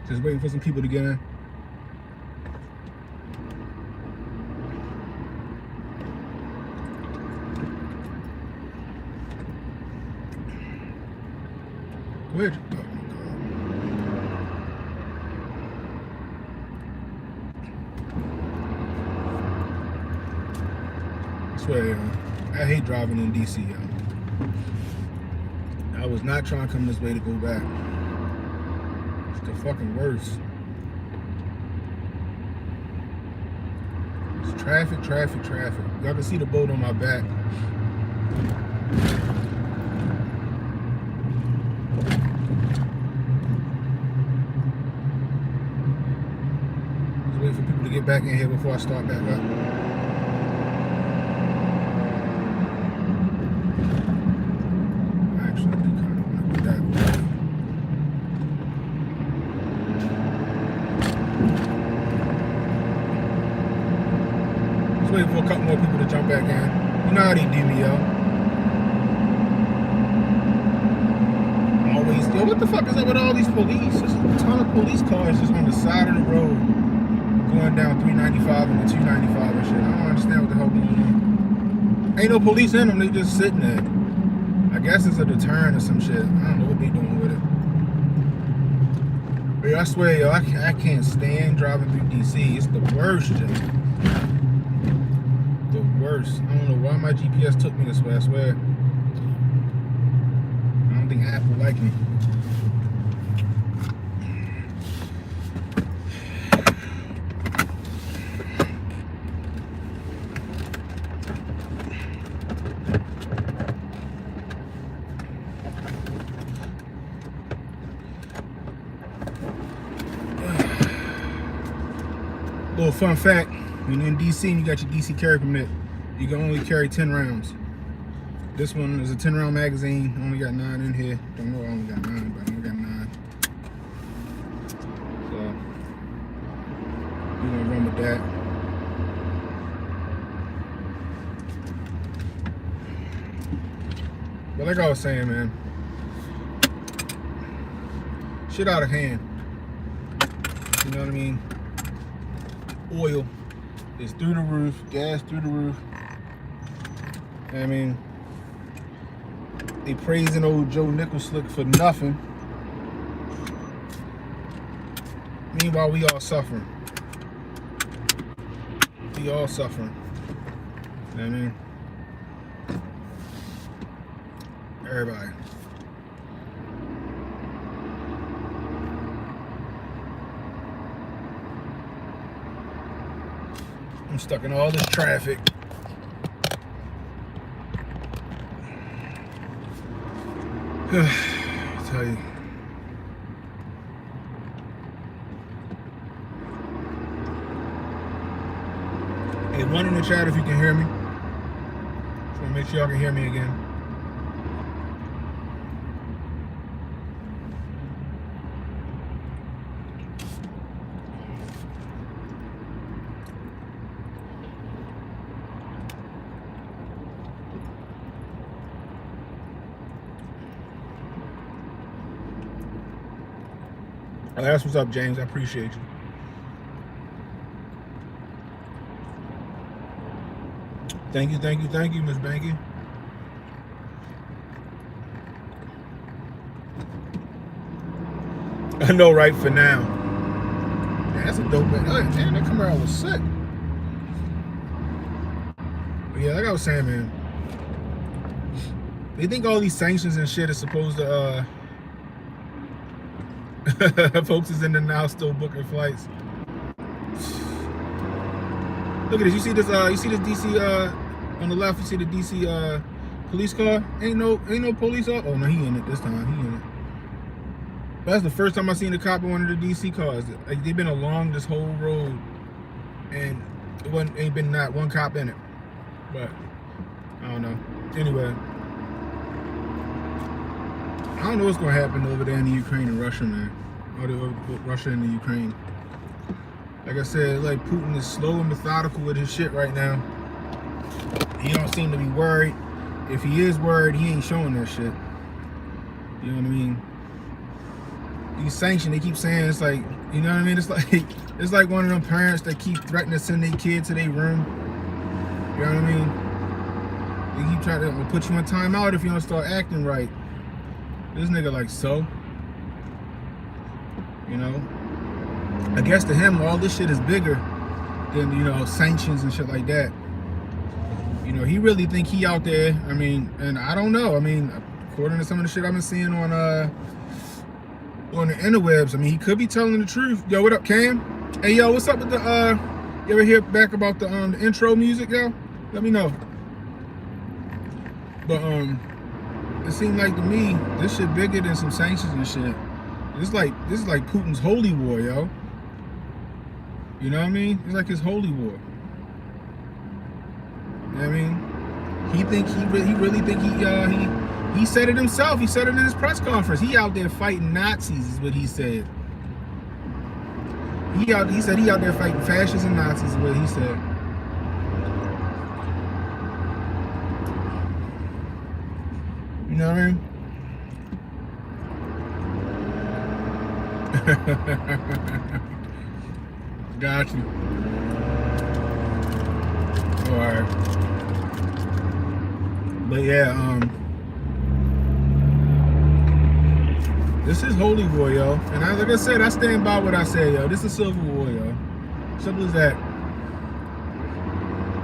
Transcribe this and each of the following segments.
Just waiting for some people to get in. Where'd you go? I swear, yo, I hate driving in DC, yo. I was not trying to come this way to go back. It's the fucking worst. It's traffic, traffic, traffic. Y'all can see the boat on my back. Just wait for people to get back in here before I start back up. Waiting for a couple more people to jump back in. You know how they do me, yo. Always, yo, what the fuck is up with all these police? There's a ton of police cars just on the side of the road going down 395 and the 295 and shit. I don't understand what the hell going on. Ain't no police in them, they just sitting there. I guess it's a deterrent or some shit. I don't know what they doing with it. But yo, I swear, yo, I can't stand driving through DC. It's the worst, yo. Worse. I don't know why my GPS took me this way, I swear. I don't think Apple like me. Little fun fact, when you're in DC and you got your DC carry permit, you can only carry 10 rounds. This one is a 10-round magazine. I only got 9 in here. Don't know I only got 9, but I only got 9. So we're gonna run with that. But like I was saying, man, shit out of hand. You know what I mean? Oil is through the roof, gas through the roof. I mean, they praising old Joe Nichols slick for nothing. Meanwhile, we all suffering. We all suffering. You know what I mean? Everybody. I'm stuck in all this traffic. I tell you. Hey, one in the chat if you can hear me. Just want to make sure y'all can hear me again. That's what's up, James. I appreciate you. Thank you, Miss Banky. I know, right? For now. Man, that's a dope man. Oh, man, that Camaro was sick. But yeah, like I was saying, man. They think all these sanctions and shit is supposed to, folks is in the now still booking flights. Look at this. You see this DC on the left, you see the DC police car? Ain't no police off. Oh no, he in it this time. He in it. But that's the first time I seen a cop in one of the DC cars. Like they've been along this whole road and ain't been not one cop in it. But I don't know. Anyway. I don't know what's gonna happen over there in the Ukraine and Russia, man. Or Russia and the Ukraine. Like I said, like Putin is slow and methodical with his shit right now. He don't seem to be worried. If he is worried, he ain't showing that shit. You know what I mean? these sanctions. They keep saying it's like, you know what I mean? It's like one of them parents that keep threatening to send their kid to their room. You know what I mean? They keep trying to put you in timeout if you don't start acting right. This nigga like, so, you know, I guess to him all this shit is bigger than, you know, sanctions and shit like that. You know, he really think he out there. I mean, and I don't know. I mean, according to some of the shit I've been seeing on the interwebs, I mean, he could be telling the truth. Yo, what up, Cam? Hey, yo, what's up with the you ever hear back about the intro music, yo? Let me know. But it seemed like to me this shit bigger than some sanctions and shit. This is like Putin's holy war, yo. You know what I mean? It's like his holy war. You know what I mean? He really think he said it himself. He said it in his press conference. He out there fighting Nazis is what he said. He said he out there fighting fascists and Nazis is what he said. You know what I mean? Got you. Alright. But yeah, this is holy war, yo. And like I said, I stand by what I said, yo. This is civil war, yo. Simple as that.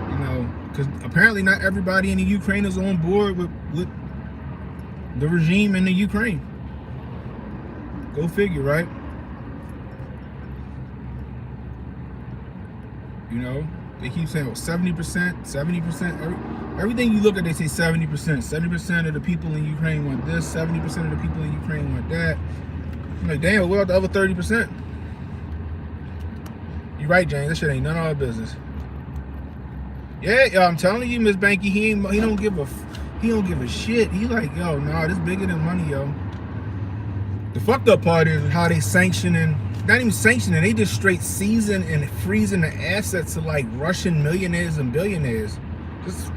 You know, because apparently not everybody in the Ukraine is on board with the regime in the Ukraine. Go figure, right? You know, they keep saying, 70%, 70%. Everything you look at, they say 70%. 70% of the people in Ukraine want this. 70% of the people in Ukraine want that. I'm like, damn, what about the other 30%? You're right, James. That shit ain't none of our business. Yeah, yo, I'm telling you, Miss Banky, he don't give a shit. He like, yo, nah, this bigger than money, yo. The fucked up part is how they sanctioning. Not even sanctioning, they just straight seizing and freezing the assets of like Russian millionaires and billionaires.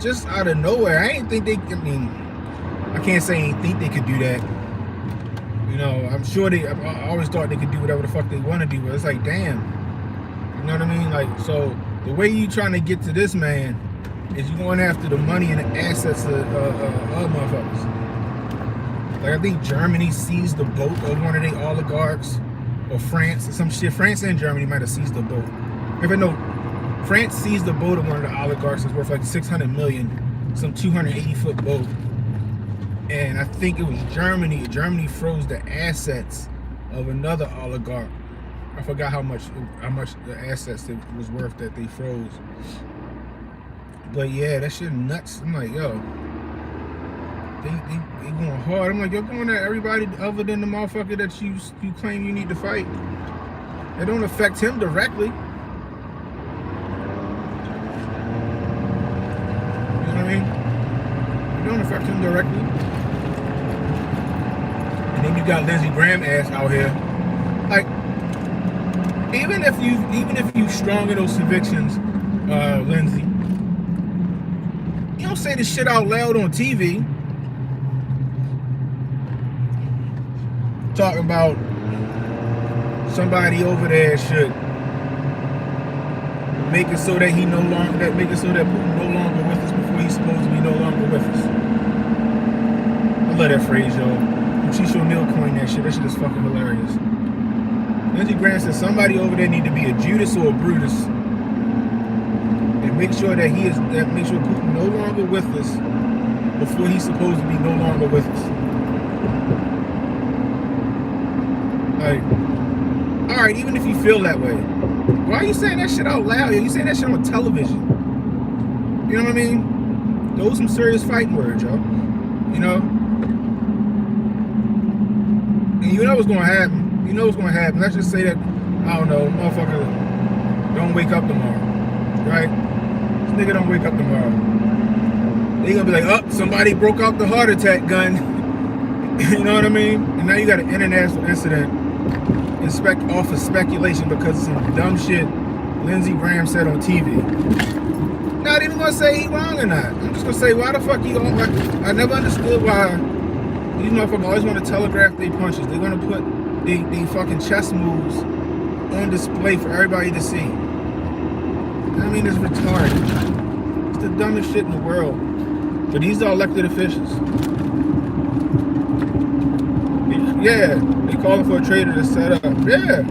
Just out of nowhere. I ain't think I can't say I ain't think they could do that. You know, I'm sure I always thought they could do whatever the fuck they want to do, but it's like, damn. You know what I mean? Like, so the way you trying to get to this man is you going after the money and the assets of other motherfuckers. Like, I think Germany seized the boat of one of their oligarchs. Or France, or some shit. France and Germany might have seized the boat. If I know, France seized the boat of one of the oligarchs that's worth like 600 million, some 280-foot boat. And I think it was Germany. Germany froze the assets of another oligarch. I forgot how much the assets it was worth that they froze. But yeah, that shit nuts. I'm like, yo, they going hard. I'm like, you're going at everybody other than the motherfucker that you claim you need to fight. It don't affect him directly. You know what I mean? It don't affect him directly. And then you got Lindsey Graham ass out here. Like, even if you strong in those convictions, Lindsey, you don't say this shit out loud on TV. Talking about somebody over there should make it so that Putin no longer with us before he's supposed to be no longer with us. I love that phrase, yo. Chicho O'Neal coined that shit. That shit is fucking hilarious. Lindsey Graham said somebody over there need to be a Judas or a Brutus and make sure that make sure Putin no longer with us before he's supposed to be no longer with us. Like, all right, even if you feel that way, why are you saying that shit out loud? You saying that shit on television. You know what I mean? Those some serious fighting words, yo. You know? And you know what's gonna happen. You know what's gonna happen. Let's just say that, I don't know, motherfucker don't wake up tomorrow. Right? This nigga don't wake up tomorrow. They gonna be like, oh, somebody broke out the heart attack gun. You know what I mean? And now you got an international incident off of speculation because of some dumb shit Lindsey Graham said on TV. Not even gonna say he wrong or not. I'm just gonna say, why the fuck you don't? I never understood why these motherfuckers always want to telegraph their punches. They want to put they fucking chess moves on display for everybody to see. I mean, it's retarded. It's the dumbest shit in the world. But these are elected officials. Yeah, they calling for a trader to set up. Yeah.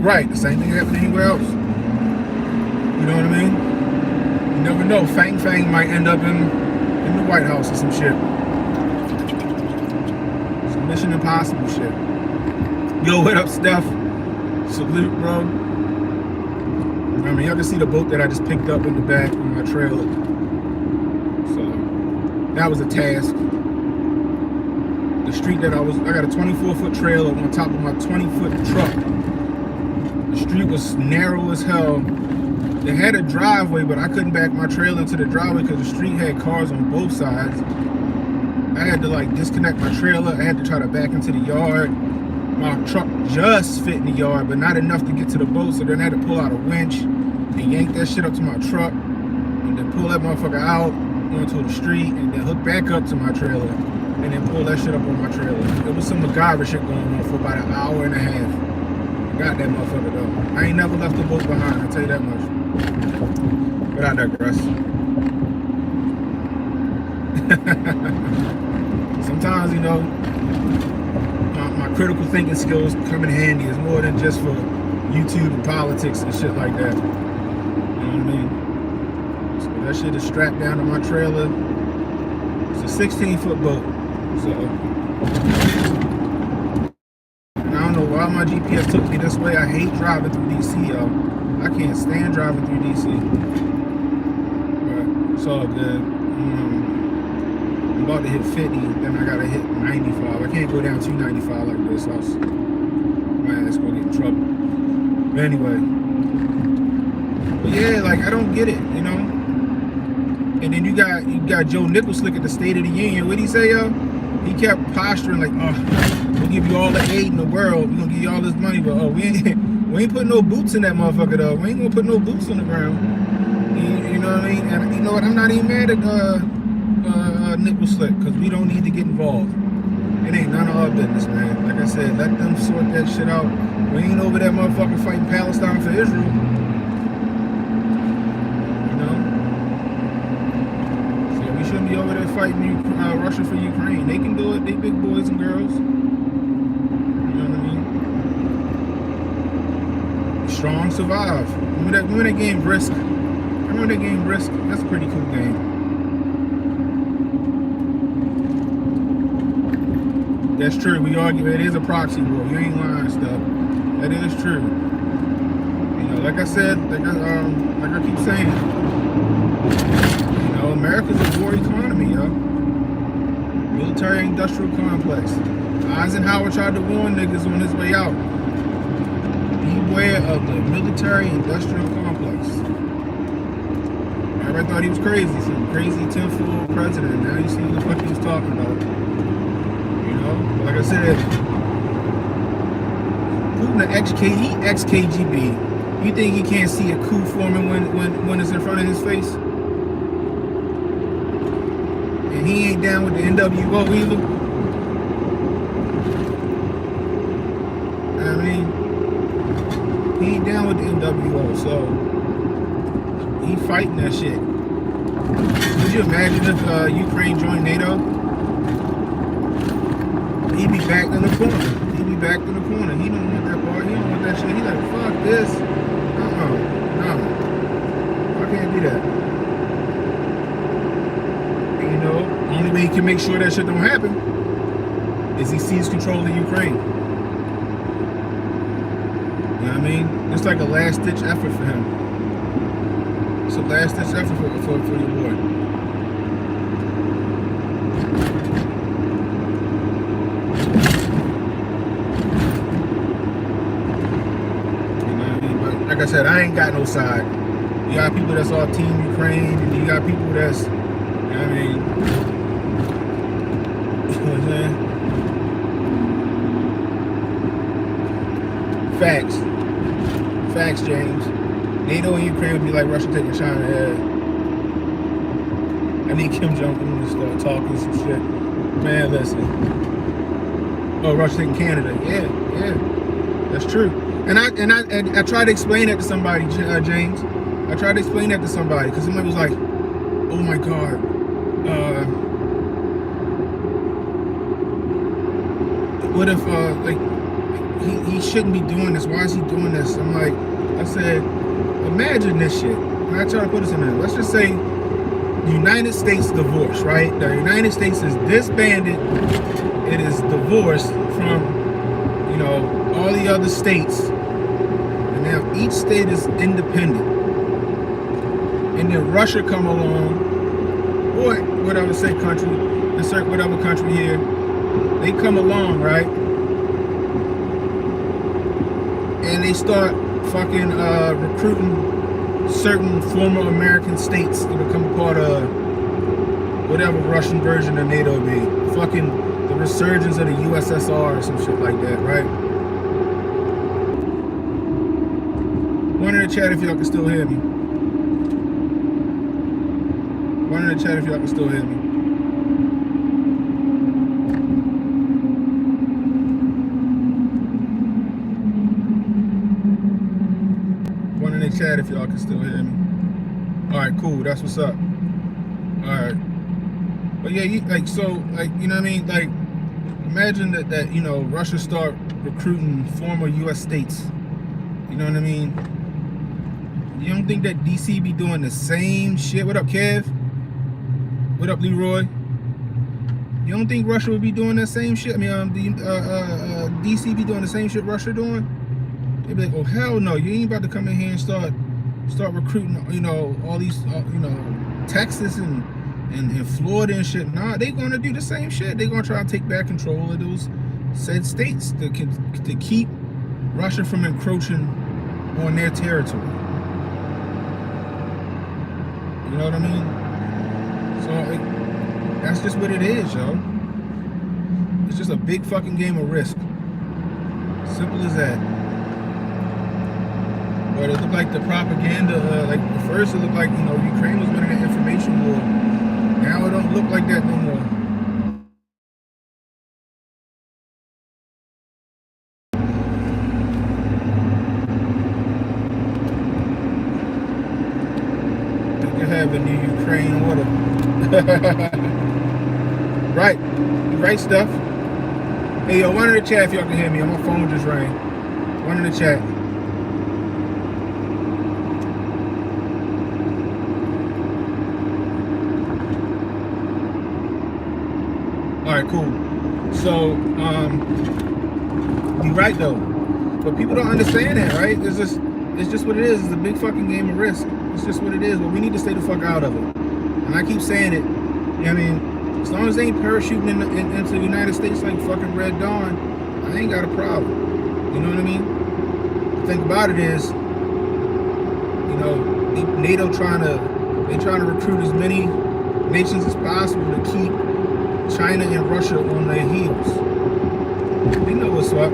Right, the same thing happened anywhere else. You know what I mean? You never know. Fang Fang might end up in the White House or some shit. Some Mission Impossible shit. Yo, what up, Steph? Salute, bro. I mean, y'all can see the boat that I just picked up in the back of my trailer. So, that was a task. The street that I got a 24-foot trailer on top of my 20-foot truck. The street was narrow as hell. They had a driveway, but I couldn't back my trailer into the driveway because the street had cars on both sides. I had to like disconnect my trailer. I had to try to back into the yard. My truck just fit in the yard, but not enough to get to the boat, so then I had to pull out a winch and yank that shit up to my truck and then pull that motherfucker out onto the street and then hook back up to my trailer and then pull that shit up on my trailer. There was some MacGyver shit going on for about an hour and a half. Got that motherfucker though. I ain't never left the boat behind, I'll tell you that much. But I digress. Sometimes, you know, my critical thinking skills come in handy. It's more than just for YouTube and politics and shit like that. You know what I mean? So that shit is strapped down to my trailer. It's a 16-foot boat. So, and I don't know why my GPS took me this way. I hate driving through DC, yo. I can't stand driving through DC. But it's all good. I'm about to hit 50, then I gotta hit 95. I can't go down 295 like this, else my ass gonna get in trouble. But anyway. But yeah, like I don't get it, you know? And then you got Joe Nicholslick at the State of the Union. What'd he say, yo? He kept posturing like, oh, we'll give you all the aid in the world. We're gonna give you all this money, but we ain't putting no boots in that motherfucker though. We ain't gonna put no boots on the ground. You know what I mean? And you know what? I'm not even mad at Nicholslick because we don't need to get involved. It ain't none of our business, man. Like I said, let them sort that shit out. We ain't over that motherfucker fighting Palestine for Israel. You know? So we shouldn't be over there fighting Russia for Ukraine. They can do it. They big boys and girls. You know what I mean? Strong survive. Remember that game Risk? Remember that game Risk? That's a pretty cool game. That's true. We argue it is a proxy war. You ain't lying, stuff. That is true. You know, like I said, like I keep saying, you know, America's a war economy, yo. Military-industrial complex. Eisenhower tried to warn niggas on his way out. Beware of the military-industrial complex. Everybody thought he was crazy. Some crazy tinfoil president. Now you see what the fuck he was talking about. Like I said, Putin the ex-KGB. You think he can't see a coup forming when it's in front of his face? And he ain't down with the NWO either. I mean, he ain't down with the NWO, so he fighting that shit. Could you imagine if Ukraine joined NATO? He'd be back in the corner. He'd be back in the corner. He don't want that part. He don't want that shit. He like, fuck this. No. I can't do that. And you know, only way he can make sure that shit don't happen is he seizes control of Ukraine. You know what I mean? It's like a last-ditch effort for him. It's a last-ditch effort for the war. Like I said, I ain't got no side. You got people that's all Team Ukraine, and you got people that's, you know what I mean? You know what I'm saying? Facts, James. NATO and Ukraine would be like Russia taking China. I need Kim Jong-un to start talking some shit. Man, listen. Oh, Russia taking Canada. Yeah, that's true. And I tried to explain that to somebody, James. I tried to explain that to somebody because somebody was like, "Oh my God, what if like he shouldn't be doing this? Why is he doing this?" I'm like, I said, imagine this shit. And I try to put this in there. Let's just say the United States divorce, right? The United States is disbanded. It is divorced from, you know, all the other states. And now each state is independent. And then Russia come along, or whatever say country, insert whatever country here, they come along, right? And they start fucking recruiting certain former American states to become a part of whatever Russian version of NATO be. Fucking the resurgence of the USSR or some shit like that, right? One in the chat if y'all can still hear me. One in the chat if y'all can still hear me. One in the chat if y'all can still hear me. Alright, cool, that's what's up. Alright. But yeah, you know what I mean? Like, imagine that you know, Russia start recruiting former US states. You know what I mean? You don't think that DC be doing the same shit? What up, Kev? What up, Leroy? You don't think Russia would be doing that same shit? I mean, DC be doing the same shit Russia doing? They'd be like, oh hell no, you ain't about to come in here and start recruiting, you know, all these, you know, Texas and Florida and shit. Nah, they gonna do the same shit. They gonna try to take back control of those said states to keep Russia from encroaching on their territory. You know what I mean? So that's just what it is, yo. It's just a big fucking game of Risk. Simple as that. But it looked like the propaganda, like at first it looked like, you know, Ukraine was winning the information war. Now it don't look like that no more. You have a new Ukraine order. Right. You right stuff. Hey yo, one in the chat if y'all can hear me. My phone just rang. One in the chat. Alright, cool. So, you're right though. But people don't understand that, right? It's just what it is. It's a big fucking game of Risk. It's just what it is. But we need to stay the fuck out of it. And I keep saying it. You know what I mean? As long as they ain't parachuting into the United States like fucking Red Dawn, I ain't got a problem. You know what I mean? The thing about it is, you know, NATO trying to recruit as many nations as possible to keep China and Russia on their heels. They know what's up.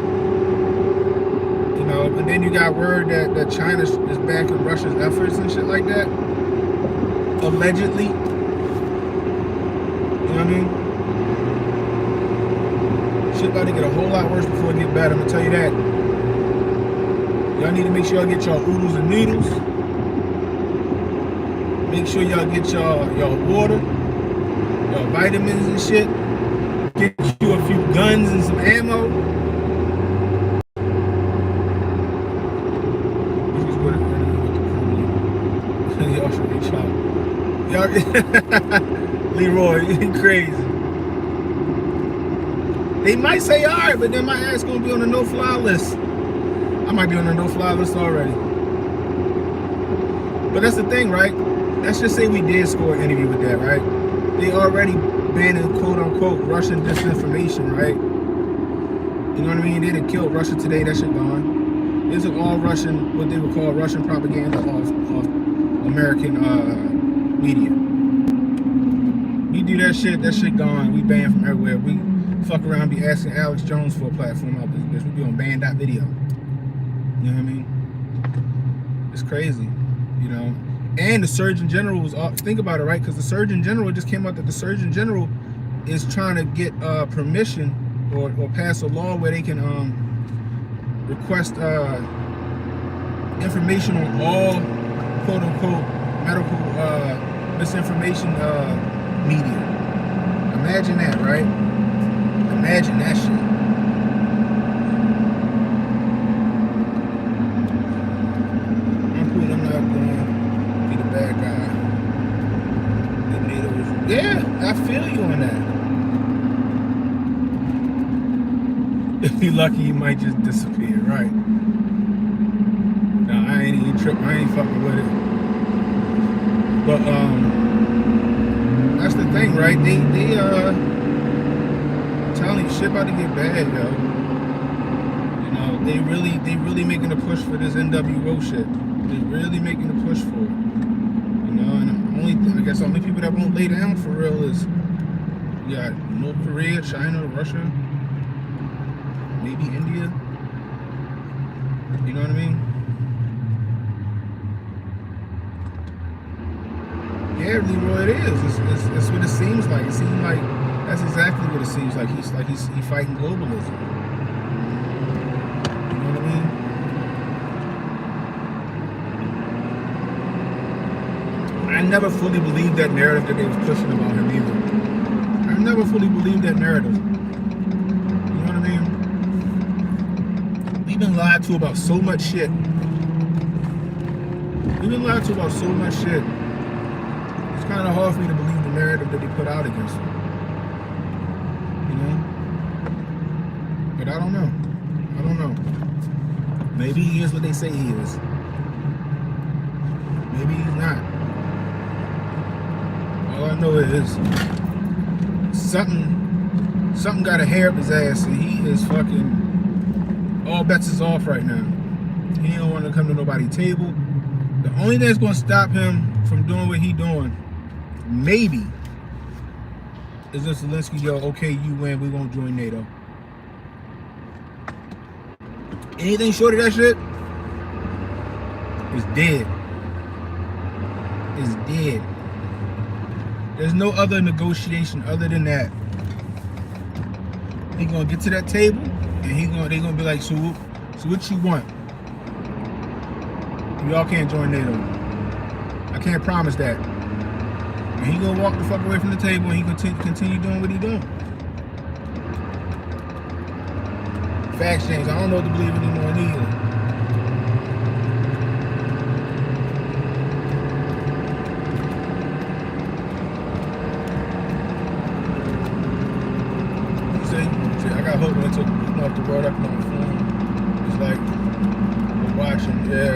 You know, and then you got word that China is backing Russia's efforts and shit like that. Allegedly. You know what I mean? Shit about to get a whole lot worse before it get better, I'm gonna tell you that. Y'all need to make sure y'all get y'all oodles and noodles. Make sure y'all get y'all water, y'all vitamins and shit. Get you a few guns and some ammo. Y'all should be shot. Y'all, Leroy, you crazy. They might say all right, but then my ass gonna be on the no-fly list. I might be on the no-fly list already. But that's the thing, right? Let's just say we did score an interview with that, right? They already banning quote-unquote Russian disinformation, right? You know what I mean? They done killed Russia Today, that shit gone. These are all Russian, what they would call Russian propaganda off American media. We do that shit gone. We banned from everywhere. We fuck around be asking Alex Jones for a platform out this bitch. We be on banned.video. You know what I mean? It's crazy, you know? And the Surgeon General was, think about it, right? Because the Surgeon General just came out that the Surgeon General is trying to get permission or pass a law where they can request information on all quote unquote medical misinformation media. Imagine that, right? Imagine that shit. I'm not going to be the bad guy. The natives. Yeah, I feel you on that. If you're lucky, you might just disappear, right? No, I ain't even tripping. I ain't fucking with it. But that's the thing, right? They telling you shit about to get bad, yo. You know, they really making a push for this NWO shit. They really making a push for it. You know, and I guess the only people that won't lay down for real is you got North Korea, China, Russia, maybe India. You know what I mean? Yeah, Leroy, it is. It's what it seems like. It seems like that's exactly what it seems like. He's fighting globalism. You know what I mean? I never fully believed that narrative that they was pushing about him either. I never fully believed that narrative. You know what I mean? We've been lied to about so much shit. We've been lied to about so much shit. It's kind of hard for me to believe the narrative that they put out against him. You know? But I don't know. I don't know. Maybe he is what they say he is. Maybe he's not. All I know is something got a hair up his ass and he is fucking, all bets is off right now. He don't want to come to nobody's table. The only thing that's going to stop him from doing what he doing, maybe, is if Zelensky, yo, okay, you win, we won't join NATO. Anything short of that shit is dead. Is dead. There's no other negotiation other than that. He gonna get to that table and they gonna be like, so what you want? Y'all can't join NATO. I can't promise that. And he gonna walk the fuck away from the table and he continue doing what he doing. Facts change. I don't know what to believe anymore neither. See, I got hooked when I took off the road up on the phone. It's like we're watching, yeah.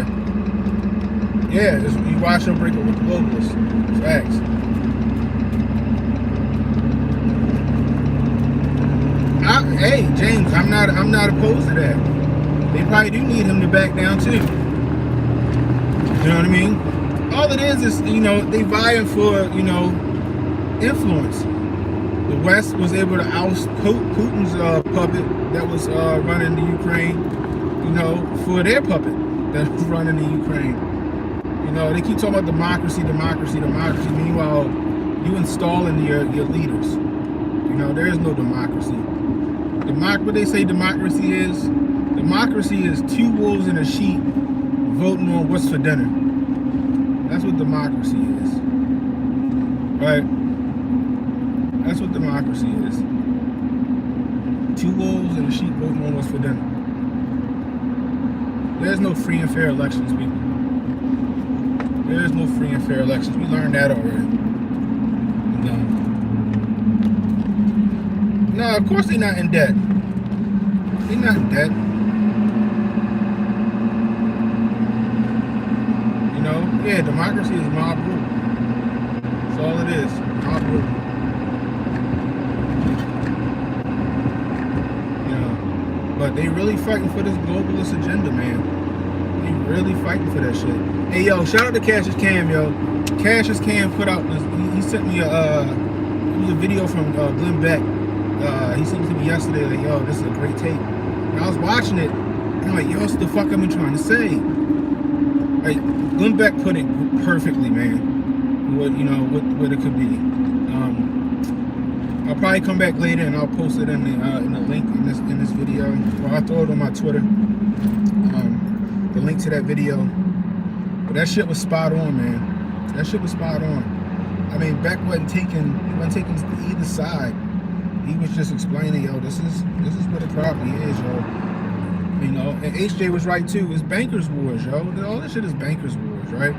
Yeah, you watch them break up with the globalists. Facts. Hey, James, I'm not opposed to that. They probably do need him to back down too. You know what I mean? All it is, you know, they vying for, you know, influence. The West was able to oust Putin's puppet that was running the Ukraine, you know, for their puppet that was running the Ukraine. You know, they keep talking about democracy. Meanwhile, you installing your leaders. You know, there is no democracy. What they say democracy is? Democracy is two wolves in a sheep voting on what's for dinner. That's what democracy is. Right? That's what democracy is. Two wolves and a sheep voting on what's for dinner. There's no free and fair elections, people. There is no free and fair elections. We learned that already. No, of course they're not in debt. They're not in debt. You know, yeah, democracy is mob rule. That's all it is. Mob rule. You know, but they really fighting for this globalist agenda, man. They really fighting for that shit. Hey, yo, shout out to Cassius Cam, yo. Cassius Cam put out this, he sent me it was a video from Glenn Beck. He sent it to me yesterday, like, yo, this is a great tape. And I was watching it, and I'm like, yo, what's the fuck I've been trying to say? Like, Glenn Beck put it perfectly, man. What, you know, what it could be. I'll probably come back later and I'll post it in the link in this video. Or I'll throw it on my Twitter. The link to that video. But that shit was spot on, man. That shit was spot on. I mean, Beck wasn't taking either side. He was just explaining, yo, this is what the property is, yo. You know, and HJ was right too. It's bankers wars, yo. All this shit is bankers wars, right?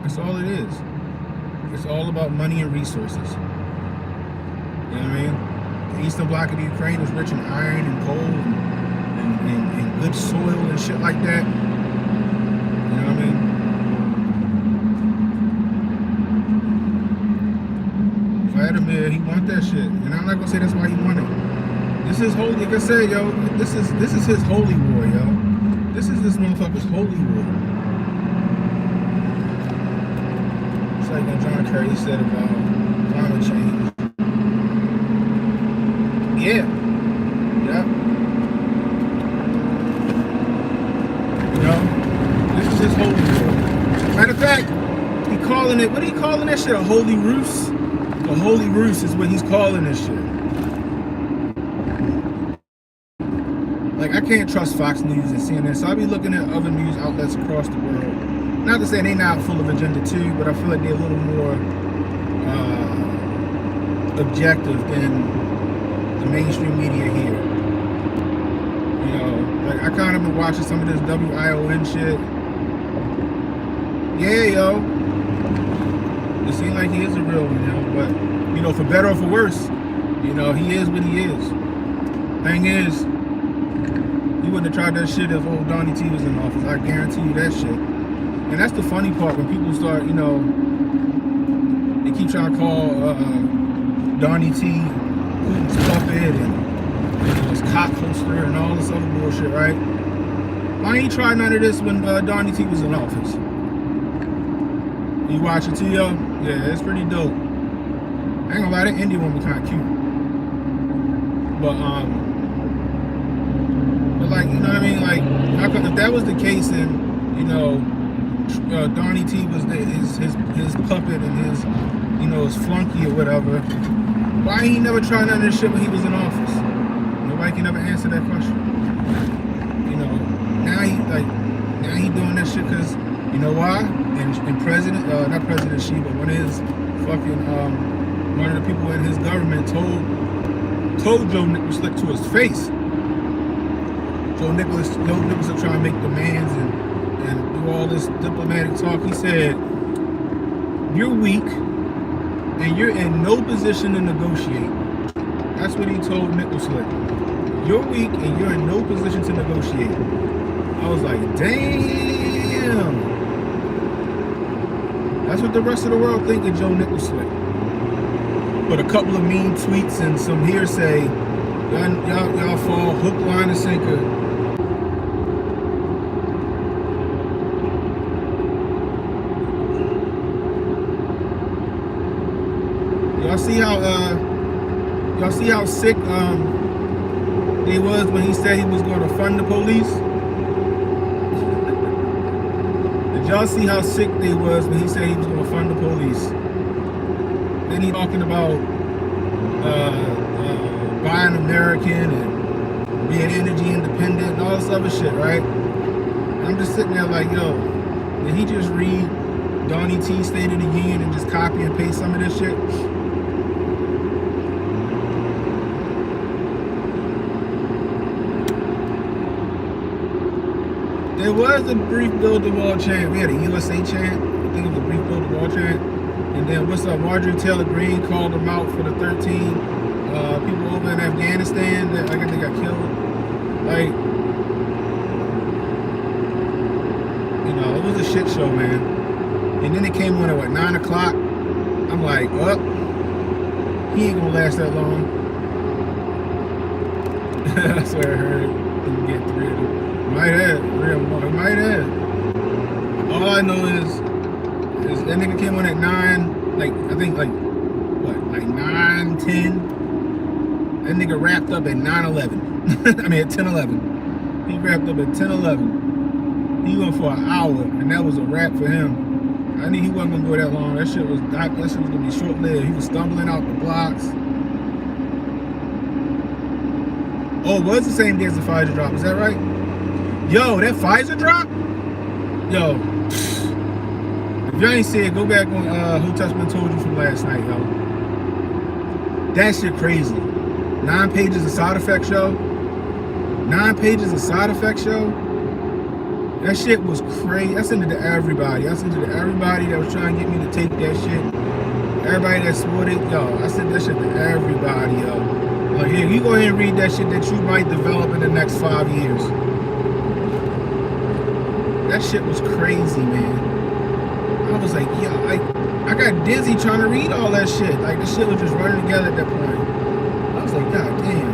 That's all it is. It's all about money and resources. You know what I mean? The eastern bloc of the Ukraine is rich in iron and coal and good soil and shit like that. You know what I mean? Vladimir, he want that shit. And I'm not gonna say that's why he want it. This is holy, like I said, yo, this is his holy war, yo. This is this motherfucker's holy war. It's like what John Kerry said about climate change. Yeah. Yep. You know, this is his holy war. Matter of fact, he calling it, what are you calling that shit? A holy ruse? A holy ruse is what he's calling this shit. Like, I can't trust Fox News and CNN, so I'll be looking at other news outlets across the world. Not to say they're not full of agenda too, but I feel like they're a little more objective than the mainstream media here. You know, like I kind of been watching some of this WION shit. Yeah, yo. It seems like he is a real one, you know, but, you know, for better or for worse, you know, he is what he is. Thing is, he wouldn't have tried that shit if old Donnie T was in office. I guarantee you that shit. And that's the funny part when people start, you know, they keep trying to call Donnie T Putin's puppet and his cock holster and all this other bullshit, right? Why ain't he try none of this when Donnie T was in office? You watch it too, yo? Yeah, it's pretty dope. I ain't gonna lie, that Indian one was kind of cute. But like, you know what I mean? Like, if that was the case, and you know, Donnie T was his puppet and his, you know, his flunky or whatever, why ain't he never tried none of this shit when he was in office? Nobody can ever answer that question. You know, now he doing that shit because, you know why? And President, not President Xi, but one of his fucking, one of the people in his government told Joe Nicholas to his face. Joe Nicholas was trying to make demands and do all this diplomatic talk. He said, "You're weak and you're in no position to negotiate." That's what he told Nicholas. You're weak and you're in no position to negotiate. I was like, damn. That's what the rest of the world think of Joe Nicholas. But a couple of mean tweets and some hearsay, y'all fall hook, line, and sinker. Y'all see how sick he was when he said he was going to fund the police? Did y'all see how sick they was when he said he was going to fund the police? Then he talking about buying American and being energy independent and all this other shit, right? And I'm just sitting there like, yo, did he just read Donnie T's State of the Union and just copy and paste some of this shit? There was a brief build the wall chant. We had a USA chant. I think it was a brief build the wall chant. And then what's up? Marjorie Taylor Greene called them out for the 13 people over in Afghanistan that I guess they got killed. Like, you know, it was a shit show, man. And then it came on at what, 9 o'clock? I'm like, oh, he ain't gonna last that long. That's what I heard. Didn't get 3 of them. Might have, 3 of them. Might have. All I know is that nigga came on at 9, like, I think, like, what, like 9:10? That nigga wrapped up at 9:11. I mean, at 10:11. He wrapped up at 10:11. He went for an hour, and that was a wrap for him. I I knew he wasn't gonna go that long. That shit was gonna be short lived. He was stumbling out the blocks. Oh, it was the same day as the Pfizer drop. Is that right? Yo, that Pfizer drop? Yo, if y'all ain't see it, go back on Hotep's Been Told You from last night, yo. That shit crazy. 9 pages of side effects, yo. 9 pages of side effects, yo. That shit was crazy. I sent it to everybody. I sent it to everybody that was trying to get me to take that shit. Everybody that swore it, yo. I sent that shit to everybody, yo. Like, here, you go ahead and read that shit that you might develop in the next 5 years. That shit was crazy, man. I was like, yo, I got dizzy trying to read all that shit. Like, the shit was just running together at that point. I was like, God damn.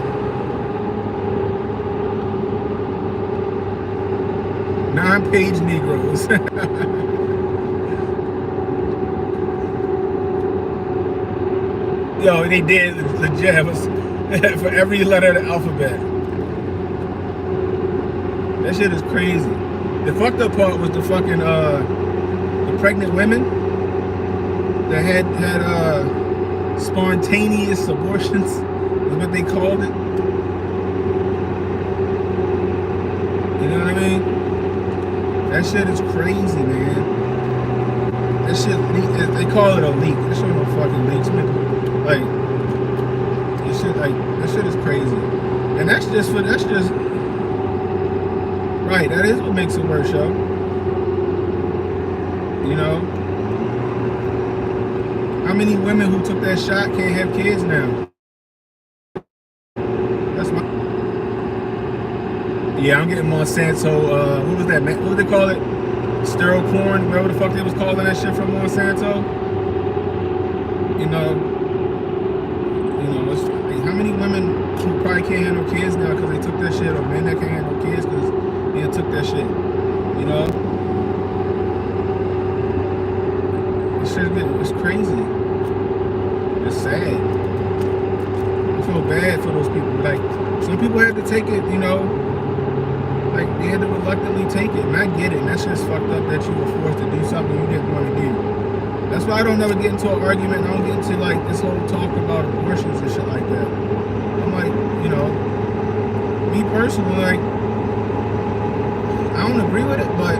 9-page Negroes. Yo, they did legit for every letter of the alphabet. That shit is crazy. The fucked up part was the fucking the pregnant women that had spontaneous abortions, is what they called it. You know what I mean? That shit is crazy, man. That shit, they call it a leak. That shit no fucking leaks, man. Like, that shit is crazy. And that's just right, that is what makes it worse, yo. You know? How many women who took that shot can't have kids now? That's my... Yeah, I'm getting Monsanto, what was that, man? What do they call it? Sterile corn, whatever the fuck they was calling that shit from Monsanto. You know, it's, like, how many women who probably can't have no kids now because they took that shit, or men that can't have no kids because they took that shit, you know? This shit, it's crazy. It's sad. I feel bad for those people. Like, some people had to take it, you know? Like, they had to reluctantly take it, and I get it, and that's just fucked up that you were forced to do something you didn't want to do. That's why I don't ever get into an argument. I don't get into, like, this whole talk about abortions and shit like that. I'm like, you know, me personally, like, I don't agree with it, but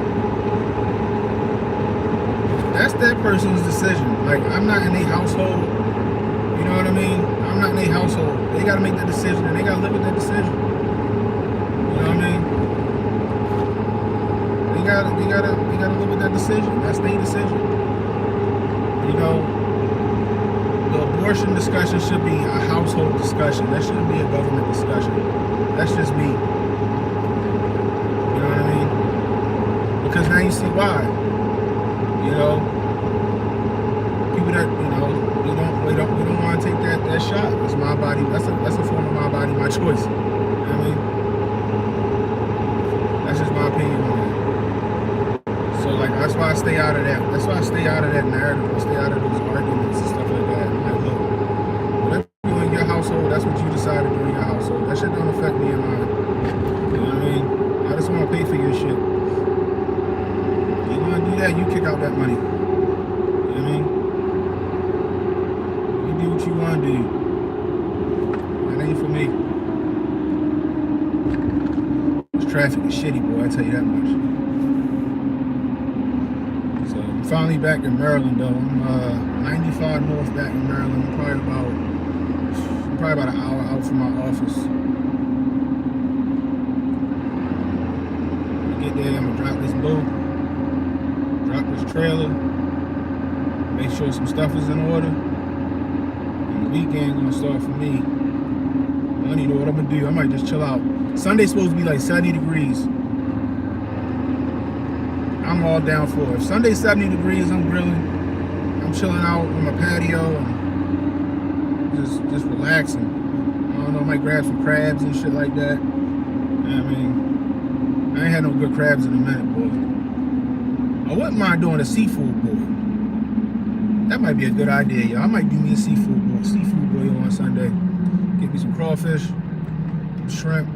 that's that person's decision. Like, I'm not in their household, you know what I mean? I'm not in their household. They gotta make that decision, and they gotta live with that decision. You know what I mean? They gotta live with that decision. That's their decision. You know, the abortion discussion should be a household discussion. That shouldn't be a government discussion. That's just me. You know what I mean? Because now you see why. You know, people that, you know, we don't want to take that shot. It's my body. That's a form of my body, my choice. You know what I mean? That's just my opinion on it. So, like, that's why I stay out of that. That's why I stay out of that narrative. I stay out of those arguments and stuff like that. I'm like, look, whatever you do in your household, that's what you decide to do in your household. That shit don't affect me and mine. You know what I mean? I just want to pay for your shit. You want to do that, you kick out that money. You know what I mean? You do what you want to do. That ain't for me. This traffic is shitty, boy, I tell you that much. I'm finally back in Maryland, though. I'm 95 north back in Maryland. I'm probably about an hour out from my office. When I get there, I'm gonna drop this boat, drop this trailer, make sure some stuff is in order. And the weekend gonna start for me. I don't even know what I'm gonna do. I might just chill out. Sunday's supposed to be like 70 degrees. I'm all down for it. If Sunday's 70 degrees, I'm grilling. I'm chilling out on my patio and just relaxing. I don't know, I might grab some crabs and shit like that. You know what I mean? I ain't had no good crabs in a minute, boy. I wouldn't mind doing a seafood boil. That might be a good idea, yo. I might do me a seafood boil on Sunday. Get me some crawfish, some shrimp,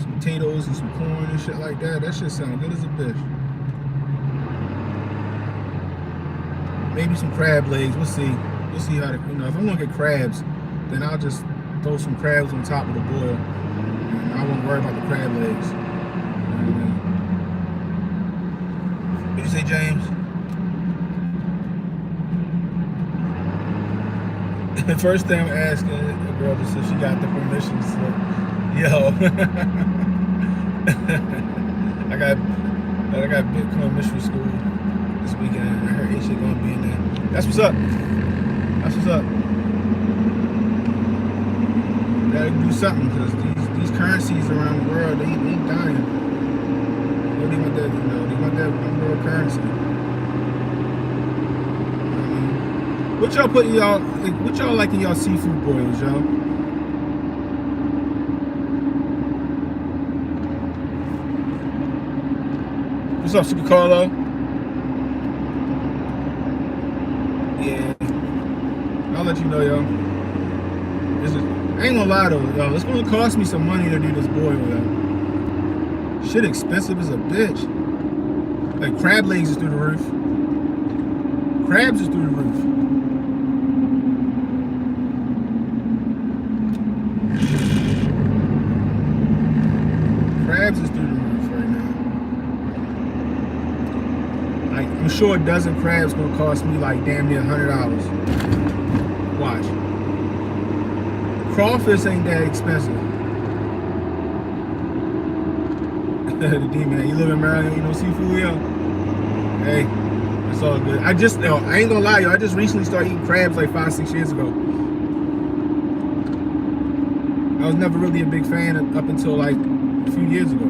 some potatoes and some corn and shit like that. That shit sound good as a bitch. maybe some crab legs. We'll see. We'll see how to, you know, if I want to get crabs, then I'll just throw some crabs on top of the boil. And I won't worry about the crab legs. What you say, James? The first thing I'm asking a girl is if she got the permission slip. Yo, I got Bitcoin mystery school this weekend. I heard Aisha gonna be in there. That's what's up. That's what's up. Gotta do something because these currencies around the world, they dying. They want that, you know, they want that one world currency. What y'all put in y'all? What y'all like in y'all seafood boils, y'all? What's up, Super Carlo? Yeah, I'll let you know, y'all. I ain't gonna lie though, y'all. It's gonna cost me some money to do this boil, y'all. Shit expensive as a bitch. Like crab legs is through the roof. Crabs is through the roof. Crabs is through the roof right now. Like, I'm sure a dozen crabs gonna cost me like damn near $100. Watch. Crawfish ain't that expensive. The demon, you live in Maryland, you know seafood, yo? Hey, it's all good. I ain't gonna lie, yo. I just recently started eating crabs like 5-6 years ago. I was never really a big fan up until like a few years ago.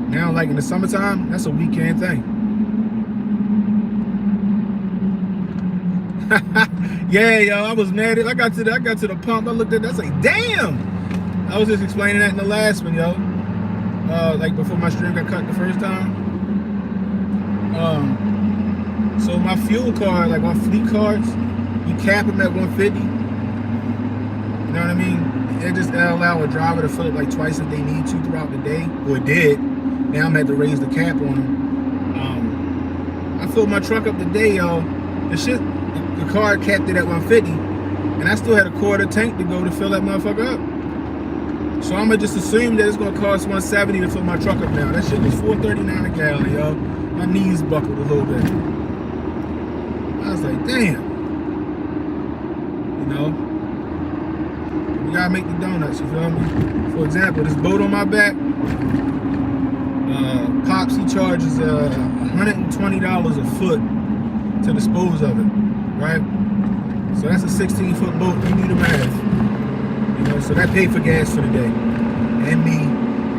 Now, like in the summertime, that's a weekend thing. Yeah, yo, I was mad. I got to the pump. I looked at that. I was like, damn. I was just explaining that in the last one, yo. Like before my stream got cut the first time. So my fuel card, like my fleet cards, you cap them at 150. You know what I mean? It just allow a driver to fill it like twice if they need to throughout the day. Or it did. Now I'm gonna have to raise the cap on them. I filled my truck up today, yo. The car capped it at 150, and I still had a quarter tank to go to fill that motherfucker up. So I'm gonna just assume that it's gonna cost 170 to fill my truck up now. That shit was $4.39 a gallon, yo. My knees buckled a little bit. I was like, damn. You know, we gotta make the donuts. You feel me? For example, this boat on my back. Pops, he charges $120 a foot to dispose of it, right? So that's a 16-foot boat. You do the math, you know. So that paid for gas for the day, and me,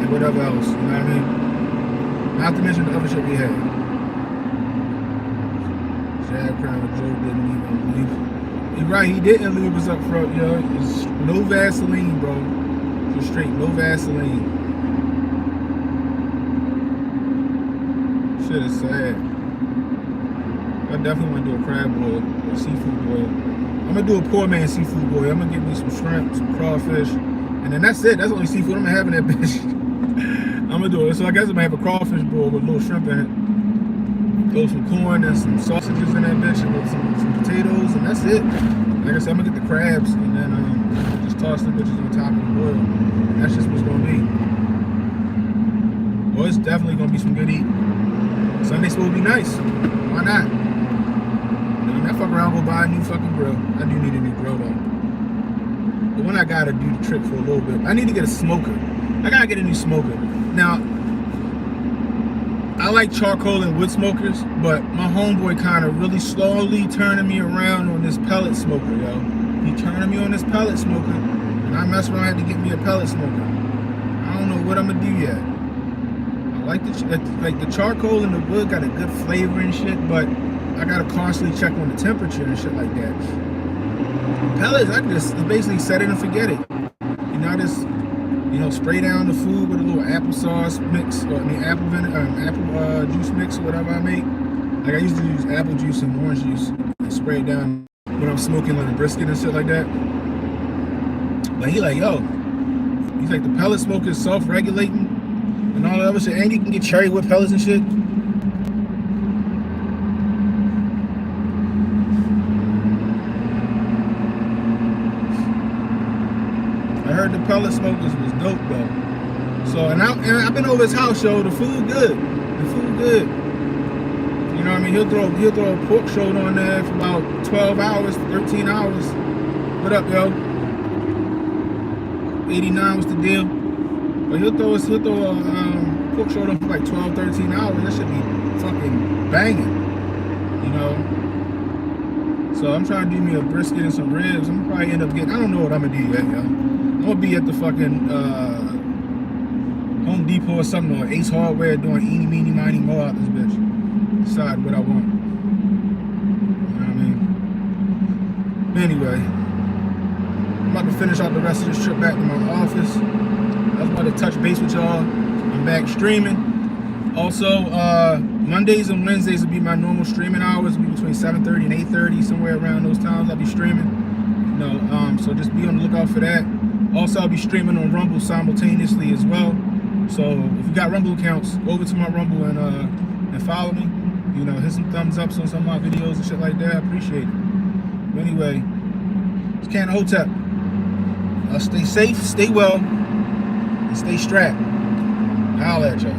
and whatever else. You know what I mean? Not to mention the other shit we had. Shad Crown Joe didn't even leave. You're right, he didn't lube us up front, yo. It's no Vaseline, bro. Just straight, no Vaseline. Shit is sad. I definitely want to do a crab boil, or seafood boil. I'm gonna do a poor man seafood boil. I'm gonna get me some shrimp, some crawfish, and then that's it. That's the only seafood I'm gonna have in that bitch. I'm gonna do it. So I guess I'm gonna have a crawfish boil with a little shrimp in it. Throw some corn and some sausages in that bitch, and some potatoes, and that's it. Like I said, I'm gonna get the crabs and then just toss the bitches on top of the boil. And that's just what's gonna be. Well, it's definitely gonna be some good eating. Sunday's supposed to be nice. Why not? I fuck around, go buy a new fucking grill. I do need a new grill though. The one I gotta do the trick for a little bit. I need to get a smoker. I gotta get a new smoker. Now, I like charcoal and wood smokers, but my homeboy kind of really slowly turning me around on this pellet smoker, yo. He turning me on this pellet smoker, and I mess around, I had to get me a pellet smoker. I don't know what I'm gonna do yet. I like the charcoal and the wood got a good flavor and shit, but I gotta constantly check on the temperature and shit like that. Pellets, I can just basically set it and forget it. You know, I just, you know, spray down the food with a little applesauce mix, or apple juice mix or whatever I make. Like I used to use apple juice and orange juice and spray it down when I'm smoking like a brisket and shit like that. But he's like, the pellet smoker is self-regulating and all that other shit, and you can get cherry wood pellets and shit. heard the pellet smokers was dope though. So and I've been over his house, yo. The food good. The food good. You know what I mean? He'll throw a pork shoulder on there for about 12 hours, 13 hours. What up, yo? 89 was the deal. But he'll throw a pork shoulder on for like 12, 13 hours. That should be fucking banging. You know? So I'm trying to do me a brisket and some ribs. I'm gonna probably end up getting, I don't know what I'm gonna do yet, yo. I'm gonna be at the fucking Home Depot or something, or Ace Hardware doing eeny, meeny, miny, mo out this bitch. Decide what I want. You know what I mean? But anyway, I'm about to finish out the rest of this trip back to my office. I was about to touch base with y'all. I'm back streaming. Also, Mondays and Wednesdays will be my normal streaming hours. It'll be between 7:30 and 8:30, somewhere around those times I'll be streaming. You know, so just be on the lookout for that. Also, I'll be streaming on Rumble simultaneously as well. So if you got Rumble accounts, go over to my Rumble and follow me. You know, hit some thumbs up on some of my videos and shit like that. I appreciate it. But anyway, it's Ken Hotep. Stay safe, stay well, and stay strapped. Holla at y'all.